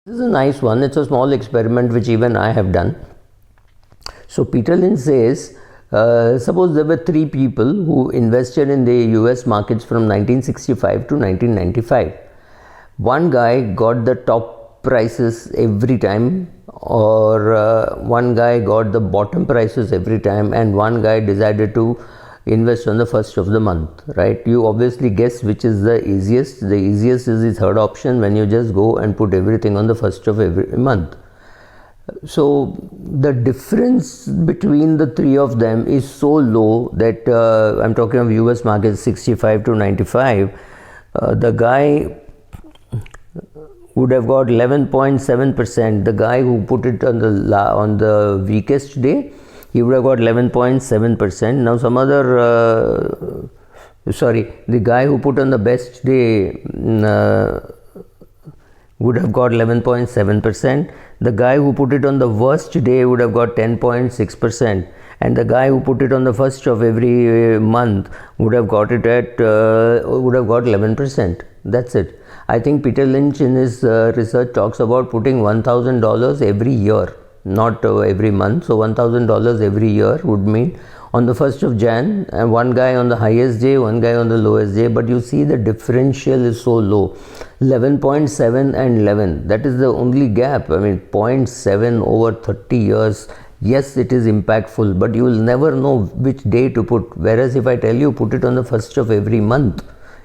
This is a nice one. It's a small experiment which even I have done. So Peter Lynch says, suppose there were 3 people who invested in the US markets from 1965 to 1995. One guy got the top prices every time, or one guy got the bottom prices every time, and one guy decided to invest on the first of the month, right? You obviously guess which is the easiest. The easiest is the third option, when you just go and put everything on the first of every month. So the difference between the 3 of them is so low that I'm talking of US market 65 to 95. The guy would have got 11.7%. The guy who put it on the weakest day, he would have got 11.7%. Now some other, the guy who put on the best day would have got 11.7%. The guy who put it on the worst day would have got 10.6%. And the guy who put it on the first of every month would have got it at, would have got 11%. That's it. I think Peter Lynch in his research talks about putting $1,000 every year, not every month. So $1,000 every year would mean on the 1st of Jan, and one guy on the highest day, one guy on the lowest day. But you see the differential is so low, 11.7 and 11. That is the only gap. I mean 0.7 over 30 years. Yes, it is impactful, but you will never know which day to put. Whereas if I tell you put it on the 1st of every month,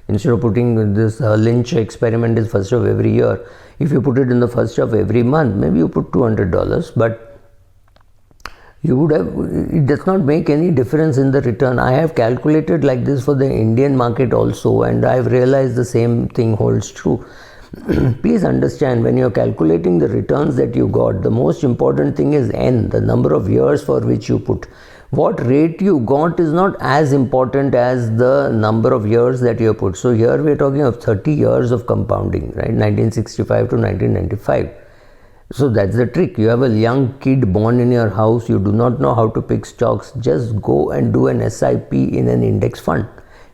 instead of putting this Lynch experiment is 1st of every year, if you put it in the 1st of every month, maybe you put $200, but you would have, it does not make any difference in the return. I have calculated like this for the Indian market also, and I have realized the same thing holds true. Please understand, when you are calculating the returns that you got, the most important thing is N, the number of years for which you put. What rate you got is not as important as the number of years that you put. So here we are talking of 30 years of compounding, right? 1965 to 1995. So that's the trick. You have a young kid born in your house, you do not know how to pick stocks, just go and do an SIP in an index fund.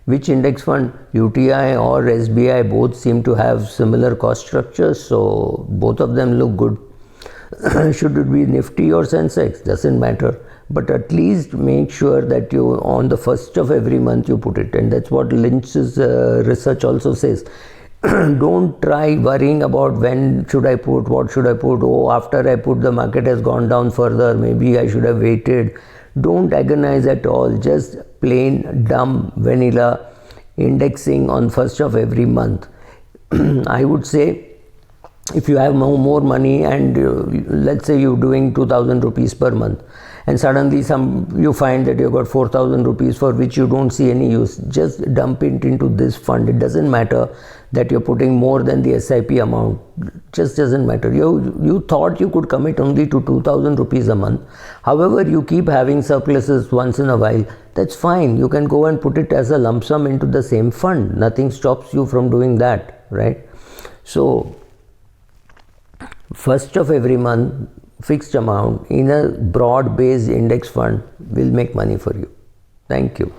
Which index fund? UTI or SBI, both seem to have similar cost structures, so both of them look good. Should it be Nifty or Sensex? Doesn't matter. But at least make sure that you, on the 1st of every month, you put it. And that's what Lynch's research also says. Don't try worrying about when should I put, what should I put. Oh, after I put, the market has gone down further, maybe I should have waited. Don't agonize at all. Just plain dumb vanilla indexing on 1st of every month. I would say, if you have more money and let's say you're doing 2,000 rupees per month, and suddenly you find that you got 4,000 rupees for which you don't see any use, just dump it into this fund. It doesn't matter that you're putting more than the SIP amount. Just doesn't matter. You thought you could commit only to 2,000 rupees a month. However, you keep having surpluses once in a while. That's fine. You can go and put it as a lump sum into the same fund. Nothing stops you from doing that, right? So 1st of every month, fixed amount in a broad based index fund will make money for you. Thank you.